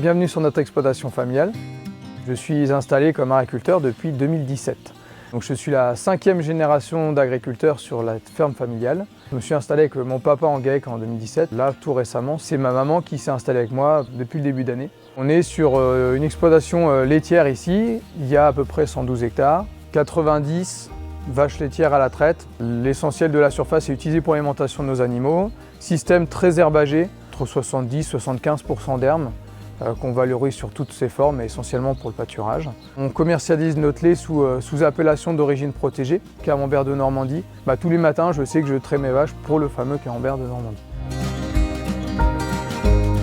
Bienvenue sur notre exploitation familiale. Je suis installé comme agriculteur depuis 2017. Donc je suis la 5e génération d'agriculteurs sur la ferme familiale. Je me suis installé avec mon papa en GAEC en 2017. Là, tout récemment, c'est ma maman qui s'est installée avec moi depuis le début d'année. On est sur une exploitation laitière ici. Il y a à peu près 112 hectares, 90 vaches laitières à la traite. L'essentiel de la surface est utilisé pour l'alimentation de nos animaux. Système très herbagé, entre 70 et 75% d'herbes qu'on valorise sur toutes ses formes, et essentiellement pour le pâturage. On commercialise notre lait sous appellation d'origine protégée, Camembert de Normandie. Tous les matins, je sais que je trais mes vaches pour le fameux Camembert de Normandie.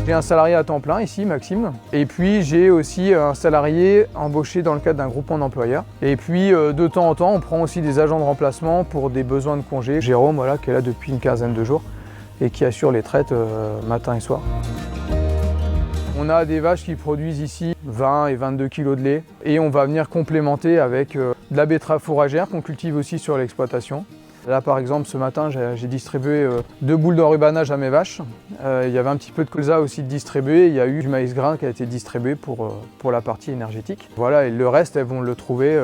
J'ai un salarié à temps plein ici, Maxime, et puis j'ai aussi un salarié embauché dans le cadre d'un groupement d'employeurs. Et puis de temps en temps, on prend aussi des agents de remplacement pour des besoins de congé. Jérôme, voilà, qui est là depuis une quinzaine de jours et qui assure les traites matin et soir. On a des vaches qui produisent ici 20 et 22 kg de lait et on va venir complémenter avec de la betterave fourragère qu'on cultive aussi sur l'exploitation. Là par exemple ce matin j'ai distribué 2 boules d'enrubanage à mes vaches. Il y avait un petit peu de colza aussi de distribuer, il y a eu du maïs grain qui a été distribué pour la partie énergétique. Voilà, et le reste elles vont le trouver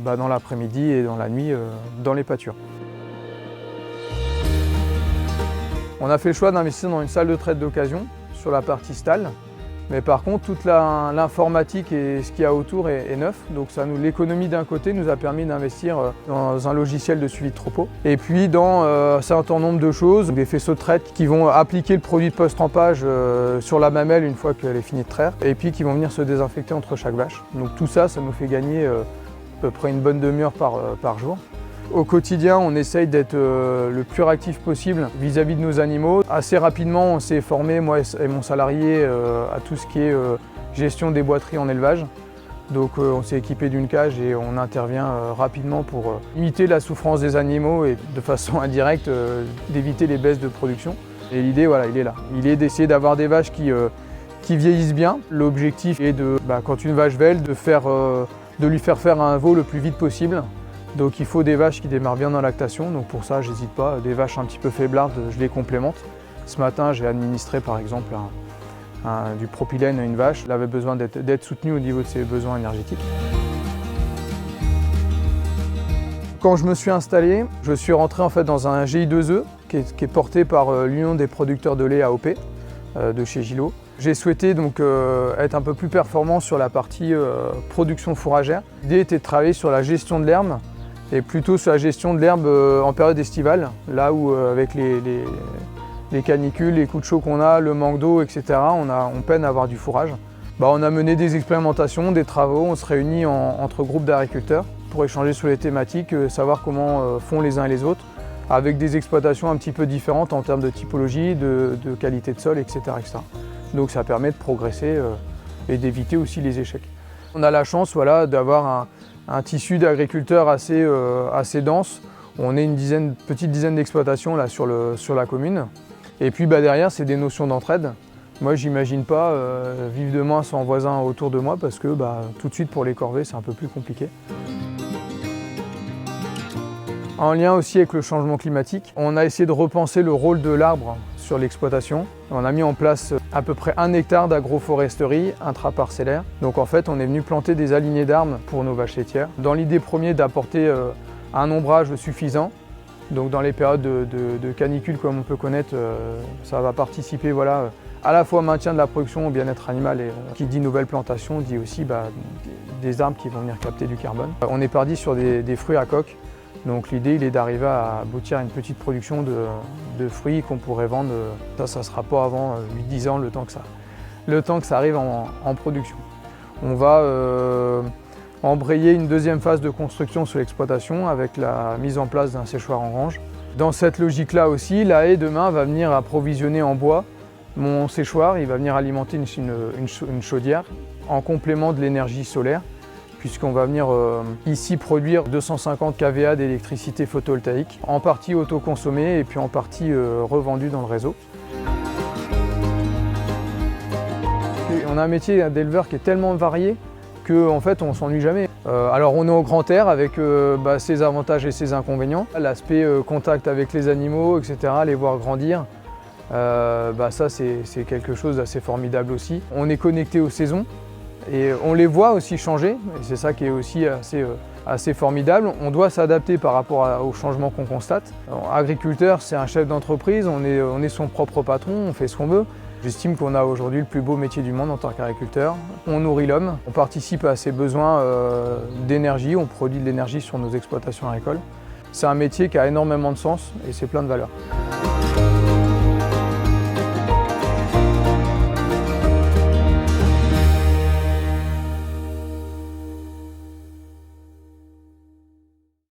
dans l'après-midi et dans la nuit dans les pâtures. On a fait le choix d'investir dans une salle de traite d'occasion sur la partie stall. Mais par contre, toute l'informatique et ce qu'il y a autour est neuf. Donc l'économie d'un côté nous a permis d'investir dans un logiciel de suivi de troupeau. Et puis dans un certain nombre de choses, des faisceaux de traite qui vont appliquer le produit de post-trempage sur la mamelle une fois qu'elle est finie de traire. Et puis qui vont venir se désinfecter entre chaque vache. Donc tout ça, ça nous fait gagner à peu près une bonne demi-heure par jour. Au quotidien, on essaye d'être le plus réactif possible vis-à-vis de nos animaux. Assez rapidement, on s'est formé, moi et mon salarié, à tout ce qui est gestion des boiteries en élevage. Donc on s'est équipé d'une cage et on intervient rapidement pour limiter la souffrance des animaux et de façon indirecte d'éviter les baisses de production. Et l'idée, voilà, il est là. Il est d'essayer d'avoir des vaches qui vieillissent bien. L'objectif est de, quand une vache vèle, de lui faire faire un veau le plus vite possible. Donc il faut des vaches qui démarrent bien dans la lactation, donc pour ça j'hésite pas, des vaches un petit peu faiblardes, je les complémente. Ce matin j'ai administré par exemple du propylène à une vache, elle avait besoin d'être soutenue au niveau de ses besoins énergétiques. Quand je me suis installé, je suis rentré en fait dans un GI2E qui est porté par l'Union des producteurs de lait AOP de chez Gillot. J'ai souhaité donc être un peu plus performant sur la partie production fourragère. L'idée était de travailler sur la gestion de l'herbe, et plutôt sur la gestion de l'herbe en période estivale, là où avec les canicules, les coups de chaud qu'on a, le manque d'eau, etc., on peine à avoir du fourrage. On a mené des expérimentations, des travaux, on se réunit entre groupes d'agriculteurs pour échanger sur les thématiques, savoir comment font les uns et les autres, avec des exploitations un petit peu différentes en termes de typologie, de qualité de sol, etc., etc. Donc ça permet de progresser et d'éviter aussi les échecs. On a la chance d'avoir un tissu d'agriculteurs assez dense. On est une petite dizaine d'exploitations là sur la commune. Et puis derrière, c'est des notions d'entraide. Moi, j'imagine pas vivre demain sans voisins autour de moi parce que tout de suite pour les corvées, c'est un peu plus compliqué. En lien aussi avec le changement climatique, on a essayé de repenser le rôle de l'arbre sur l'exploitation. On a mis en place à peu près 1 hectare d'agroforesterie intraparcellaire. Donc en fait, on est venu planter des alignés d'arbres pour nos vaches laitières. Dans l'idée première d'apporter un ombrage suffisant. Donc dans les périodes de canicule comme on peut connaître, ça va participer à la fois au maintien de la production, au bien-être animal et qui dit nouvelle plantation dit aussi des arbres qui vont venir capter du carbone. On est parti sur des fruits à coque. Donc l'idée il est d'arriver à aboutir à une petite production de fruits qu'on pourrait vendre. Ça ne sera pas avant 8-10 ans le temps que ça arrive en production. On va embrayer une deuxième phase de construction sur l'exploitation avec la mise en place d'un séchoir en range. Dans cette logique-là aussi, la haie demain va venir approvisionner en bois mon séchoir, il va venir alimenter une chaudière en complément de l'énergie solaire, puisqu'on va venir ici produire 250 kVA d'électricité photovoltaïque, en partie autoconsommée et puis en partie revendue dans le réseau. Et on a un métier d'éleveur qui est tellement varié qu'en fait on ne s'ennuie jamais. Alors on est au grand air avec ses avantages et ses inconvénients. L'aspect contact avec les animaux, etc., les voir grandir, Ça c'est quelque chose d'assez formidable aussi. On est connecté aux saisons et on les voit aussi changer, et c'est ça qui est aussi assez formidable. On doit s'adapter par rapport aux changements qu'on constate. Agriculteur, c'est un chef d'entreprise, on est son propre patron, on fait ce qu'on veut. J'estime qu'on a aujourd'hui le plus beau métier du monde en tant qu'agriculteur. On nourrit l'homme, on participe à ses besoins d'énergie, on produit de l'énergie sur nos exploitations agricoles. C'est un métier qui a énormément de sens et c'est plein de valeurs.